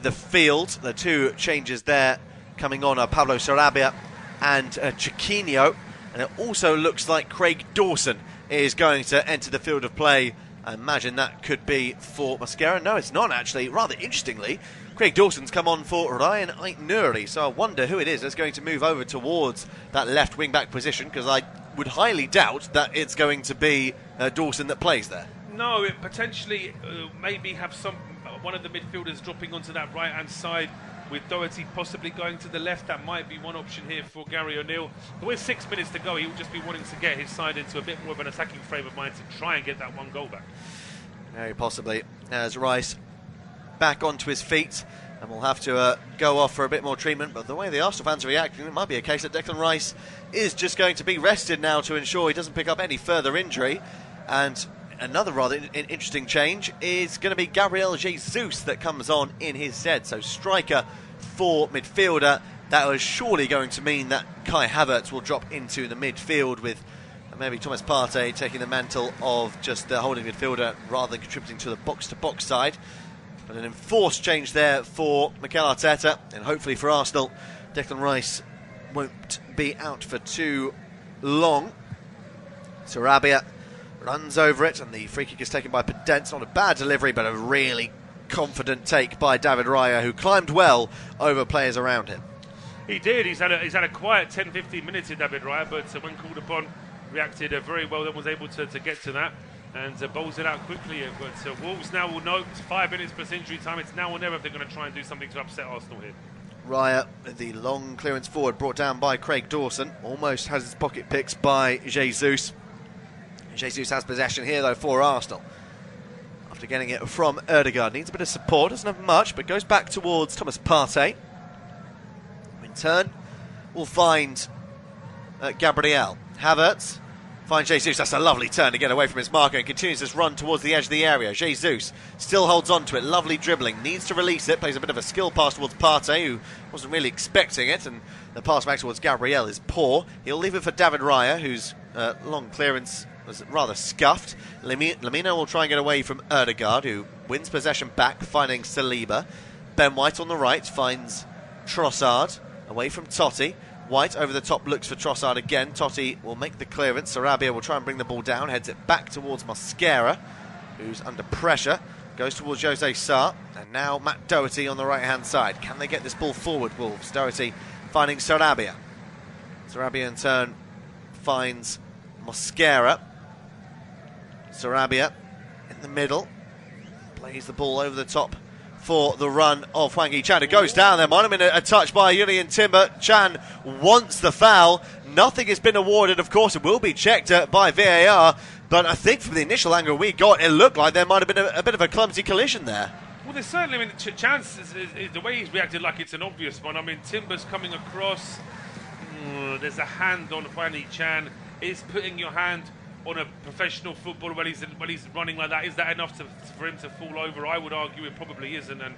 the field. The two changes there coming on are Pablo Sarabia and Chiquinho. And it also looks like Craig Dawson is going to enter the field of play. I imagine that could be for Mosquera. No, it's not actually. Rather interestingly, Craig Dawson's come on for Ryan Aït-Nouri, so I wonder who it is that's going to move over towards that left wing-back position, because I would highly doubt that it's going to be Dawson that plays there. No, it potentially maybe have one of the midfielders dropping onto that right-hand side, with Doherty possibly going to the left. That might be one option here for Gary O'Neill. But with 6 minutes to go, he will just be wanting to get his side into a bit more of an attacking frame of mind to try and get that one goal back. Very possibly, as Rice back onto his feet, and we'll have to go off for a bit more treatment. But the way the Arsenal fans are reacting, it might be a case that Declan Rice is just going to be rested now to ensure he doesn't pick up any further injury. And another rather interesting change is going to be Gabriel Jesus that comes on in his stead. So striker for midfielder. That was surely going to mean that Kai Havertz will drop into the midfield with And maybe Thomas Partey taking the mantle of just the holding midfielder rather than contributing to the box-to-box side. But an enforced change there for Mikel Arteta, and hopefully for Arsenal, Declan Rice won't be out for too long. Sarabia runs over it, and the free kick is taken by Pedence. Not a bad delivery, but a really confident take by David Raya, who climbed well over players around him. He did. He's had a quiet 10-15 minutes in David Raya, but when called upon, reacted very well. Then was able to get to that and bowls it out quickly. But Wolves now will know it's 5 minutes plus injury time. It's now or never if they're going to try and do something to upset Arsenal here. Raya, the long clearance forward, brought down by Craig Dawson, almost has his pocket picked by Jesus. Jesus has possession here though for Arsenal. After getting it from Ødegaard, needs a bit of support, doesn't have much, but goes back towards Thomas Partey. In turn, we'll find Gabriel. Havertz finds Jesus. That's a lovely turn to get away from his marker and continues this run towards the edge of the area. Jesus still holds on to it. Lovely dribbling. Needs to release it. Plays a bit of a skill pass towards Partey, who wasn't really expecting it. And the pass back towards Gabriel is poor. He'll leave it for David Raya, whose long clearance was rather scuffed. Lamina will try and get away from Ødegaard, who wins possession back, finding Saliba. Ben White on the right finds Trossard. Away from Totti. White over the top looks for Trossard again. Totti will make the clearance. Sarabia will try and bring the ball down. Heads it back towards Mosquera, who's under pressure. Goes towards Jose Sarr. And now Matt Doherty on the right-hand side. Can they get this ball forward, Wolves? Doherty finding Sarabia. Sarabia in turn finds Mosquera. Sarabia in the middle. Plays the ball over the top for the run of Hwang Hee-chan. It goes down there. Might have been a touch by Julian Timber. Chan wants the foul. Nothing has been awarded, of course. It will be checked by VAR. But I think from the initial angle we got, it looked like there might have been a bit of a clumsy collision there. Well, there's certainly, I mean, Chan's is the way he's reacted like it's an obvious one. I mean, Timber's coming across. There's a hand on Hwang Hee-chan. Is putting your hand on a professional footballer when he's running like that, is that enough for him to fall over? I would argue it probably isn't. And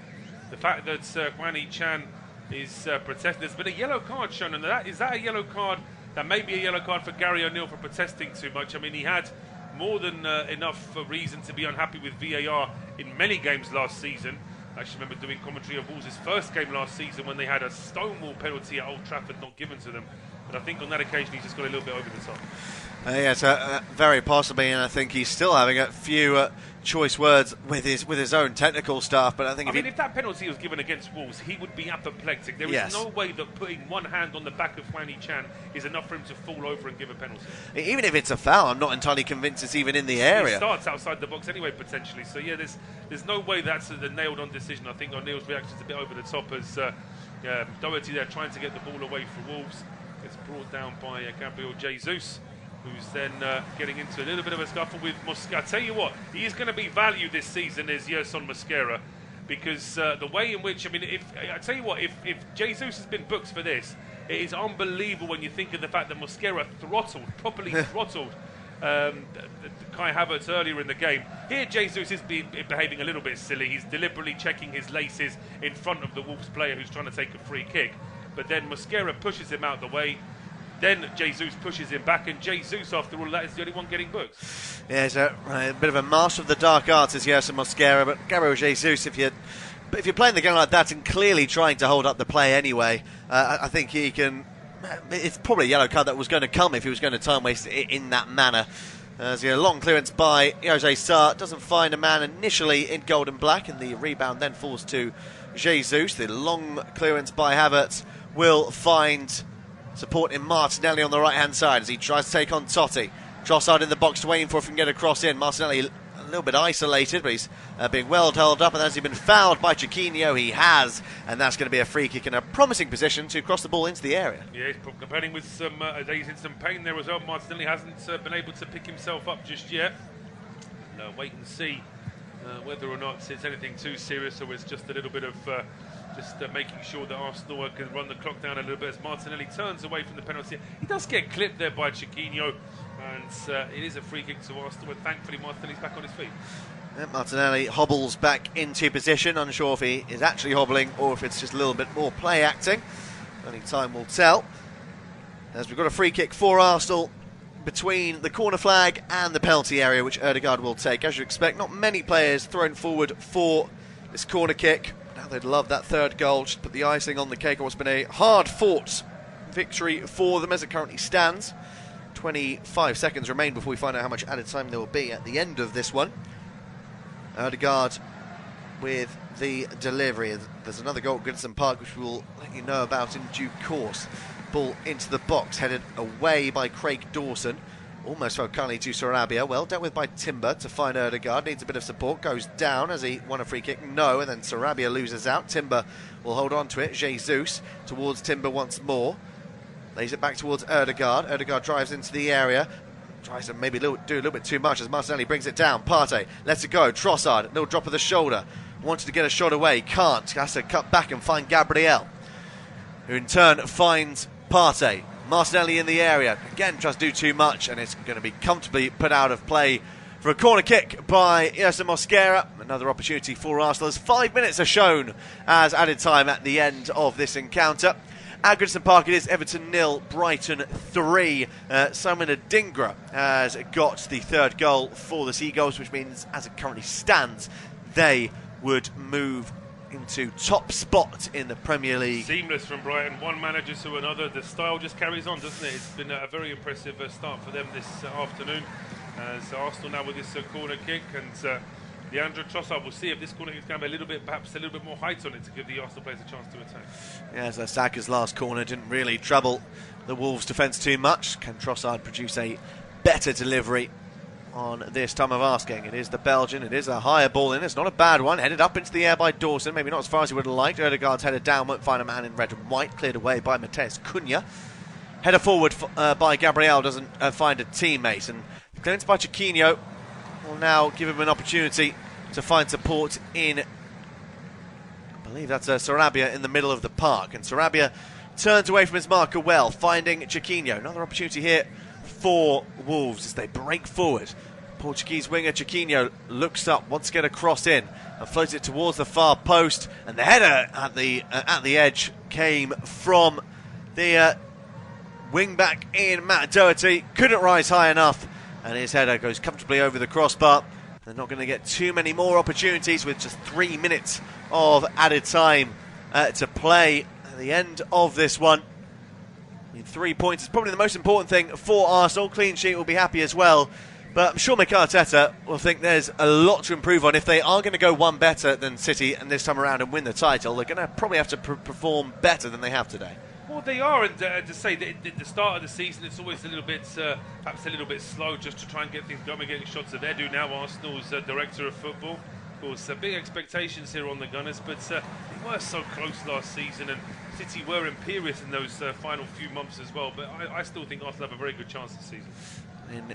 the fact that Hwang Hee-chan is protesting, there's been a yellow card shown, and is that a yellow card? That may be a yellow card for Gary O'Neill for protesting too much. I mean, he had more than enough reason to be unhappy with VAR in many games last season. I actually remember doing commentary of Wolves' first game last season when they had a stonewall penalty at Old Trafford not given to them. But I think on that occasion he's just got a little bit over the top. Yes, very possibly, and I think he's still having a few choice words with his own technical staff. But I think if that penalty was given against Wolves, he would be apoplectic. There is no way that putting one hand on the back of Hwang Hee-chan is enough for him to fall over and give a penalty. Even if it's a foul, I'm not entirely convinced it's even in the area. It starts outside the box anyway, potentially. So yeah, there's no way that's a nailed-on decision. I think O'Neill's reaction is a bit over the top as Doherty there trying to get the ball away for Wolves. It's brought down by Gabriel Jesus, who's then getting into a little bit of a scuffle with Mosquera. I tell you what, he is going to be valued this season as Yerson Mosquera, because the way in which, I mean, if Jesus has been booked for this, it is unbelievable when you think of the fact that Mosquera properly throttled Kai Havertz earlier in the game. Here Jesus is behaving a little bit silly. He's deliberately checking his laces in front of the Wolves player who's trying to take a free kick. But then Mosquera pushes him out of the way. Then Jesus pushes him back, and Jesus, after all that, is the only one getting booked. Yeah, it's a bit of a master of the dark arts is Yerson Mosquera, but Gabriel Jesus, if you're playing the game like that and clearly trying to hold up the play anyway, I think he can. It's probably a yellow card that was going to come if he was going to time waste it in that manner. As a long clearance by Jose Sarr, doesn't find a man initially in gold and black, and the rebound then falls to Jesus. The long clearance by Havertz will find support in Martinelli on the right-hand side as he tries to take on Totti. Trossard in the box waiting for if he can get a cross in. Martinelli a little bit isolated, but he's being well held up, and has he been fouled by Chiquinho? He has, and that's going to be a free kick in a promising position to cross the ball into the area. Yeah, he's complaining with some, he's in some pain there as well. Martinelli hasn't been able to pick himself up just yet. Wait and see whether or not it's anything too serious, or it's just a little bit of making sure that Arsenal can run the clock down a little bit as Martinelli turns away from the penalty. He does get clipped there by Chiquinho, and it is a free kick to Arsenal, and thankfully Martinelli's back on his feet. Yeah, Martinelli hobbles back into position, unsure if he is actually hobbling or if it's just a little bit more play acting. Only time will tell. As we've got a free kick for Arsenal between the corner flag and the penalty area, which Ødegaard will take. As you expect, not many players thrown forward for this corner kick. Now they'd love that third goal, just put the icing on the cake. What's been a hard-fought victory for them as it currently stands. 25 seconds remain before we find out how much added time there will be at the end of this one. Ødegaard with the delivery. There's another goal at Goodison Park, which we'll let you know about in due course. Ball into the box, headed away by Craig Dawson. Almost fell kindly to Sarabia. Well dealt with by Timber to find Ødegaard. Needs a bit of support. Goes down as he won a free kick. No, and then Sarabia loses out. Timber will hold on to it. Jesus towards Timber once more. Lays it back towards Ødegaard. Ødegaard drives into the area. Tries to maybe do a little bit too much as Martinelli brings it down. Partey lets it go. Trossard, little drop of the shoulder. Wanted to get a shot away. Can't. Has to cut back and find Gabriel, who in turn finds Partey. Martinelli in the area. Again, tries to do too much, and it's going to be comfortably put out of play for a corner kick by Jose Mosquera. Another opportunity for Arsenal as 5 minutes are shown as added time at the end of this encounter. At Goodison Park, it is Everton 0, Brighton 3. Simon Adingra has got the third goal for the Seagulls, which means, as it currently stands, they would move into top spot in the Premier League. Seamless from Brighton, one manager to another. The style just carries on, doesn't it? It's been a very impressive start for them this afternoon. So Arsenal now with this corner kick, and Leandro Trossard will see if this corner kick can have perhaps a little bit more height on it to give the Arsenal players a chance to attack. Yes, Saka's last corner didn't really trouble the Wolves' defence too much. Can Trossard produce a better delivery on this time of asking? It is the Belgian, it is a higher ball in, it's not a bad one, headed up into the air by Dawson, maybe not as far as he would have liked. Ødegaard's headed down, won't find a man in red and white, cleared away by Matheus Cunha. Header forward by Gabriel, doesn't find a teammate, and clearance by Chiquinho will now give him an opportunity to find support in, I believe that's Sarabia in the middle of the park, and Sarabia turns away from his marker well, finding Chiquinho. Another opportunity here for Wolves as they break forward. Portuguese winger Chiquinho looks up, wants to get a cross in, and floats it towards the far post, and the header at the edge came from the wing back in Matt Doherty. Couldn't rise high enough, and his header goes comfortably over the crossbar. They're not going to get too many more opportunities with just 3 minutes of added time to play at the end of this one. 3 points is probably the most important thing for Arsenal. Clean sheet will be happy as well, but I'm sure Mikel Arteta will think there's a lot to improve on. If they are going to go one better than City and this time around and win the title, they're going to probably have to perform better than they have today. Well, they are, and to say that at the start of the season, it's always a little bit, perhaps a little bit slow, just to try and get things going and getting shots of Edu now, Arsenal's director of football. Of course, big expectations here on the Gunners, but they were so close last season, and City were imperious in those final few months as well. But I still think Arsenal have a very good chance this season. At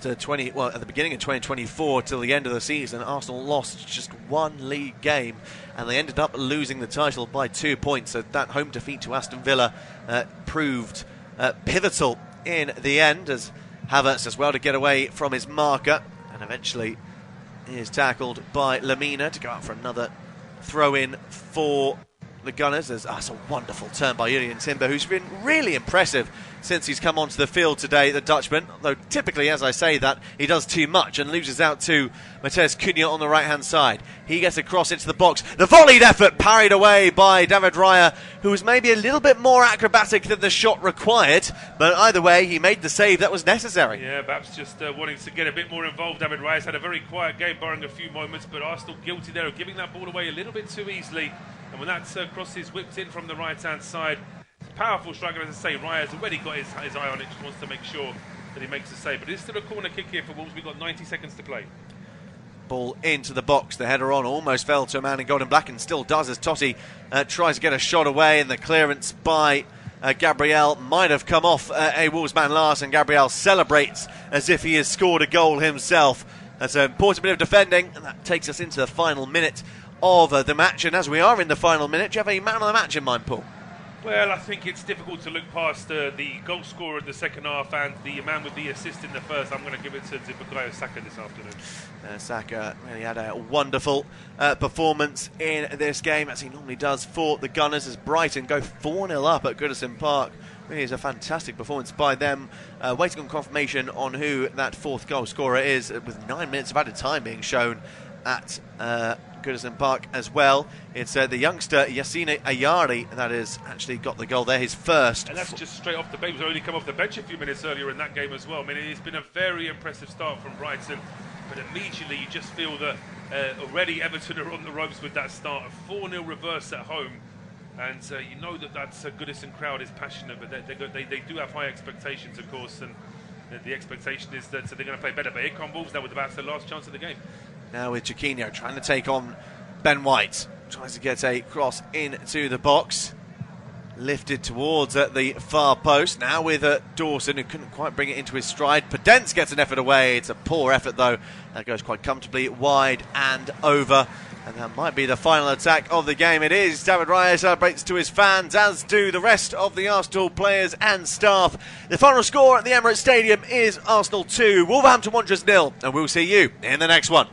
the beginning of 2024 till the end of the season, Arsenal lost just one league game, and they ended up losing the title by 2 points. So that home defeat to Aston Villa proved pivotal in the end, as Havertz as well to get away from his marker, and eventually he is tackled by Lamina to go out for another throw-in for the Gunners. That's a wonderful turn by Julian Timber, who's been really impressive since he's come onto the field today, the Dutchman. Though typically, as I say that, he does too much and loses out to Matheus Cunha on the right-hand side. He gets a cross into the box. The volleyed effort parried away by David Raya, who was maybe a little bit more acrobatic than the shot required. But either way, he made the save that was necessary. Yeah, perhaps just wanting to get a bit more involved. David Raya's had a very quiet game, barring a few moments, but Arsenal guilty there of giving that ball away a little bit too easily. And when that cross is whipped in from the right-hand side, powerful striker, as I say. Raya's already got his eye on it, just wants to make sure that he makes a save. But it's still a corner kick here for Wolves. We've got 90 seconds to play. Ball into the box, the header on, almost fell to a man in gold and black, and still does as Totti tries to get a shot away, and the clearance by Gabriel might have come off a Wolves man last, and Gabriel celebrates as if he has scored a goal himself. That's an important bit of defending, and that takes us into the final minute of the match. And as we are in the final minute, do you have a man of the match in mind, Paul? Well, I think it's difficult to look past the goal scorer in the second half and the man with the assist in the first. I'm going to give it to Bukayo Saka this afternoon. Saka really had a wonderful performance in this game, as he normally does for the Gunners, as Brighton go 4-0 up at Goodison Park. Really is a fantastic performance by them. Waiting on confirmation on who that fourth goal scorer is, with 9 minutes of added time being shown at Goodison Park as well. It's the youngster Yassine Ayari that has actually got the goal there, his first. And that's just straight off the bench. He's only come off the bench a few minutes earlier in that game as well. I mean, it's been a very impressive start from Brighton, but immediately you just feel that already Everton are on the ropes with that start. A 4-0 reverse at home. And you know that's a Goodison crowd is passionate, but they do have high expectations, of course, and the expectation is that they're going to play better. But here come Wolves now with about the last chance of the game. Now with Chiquinho trying to take on Ben White. Tries to get a cross into the box. Lifted towards the far post. Now with Dawson, who couldn't quite bring it into his stride. Podence gets an effort away. It's a poor effort, though. That goes quite comfortably wide and over. And that might be the final attack of the game. It is. David Raya celebrates to his fans, as do the rest of the Arsenal players and staff. The final score at the Emirates Stadium is Arsenal 2, Wolverhampton Wanderers 0. And we'll see you in the next one.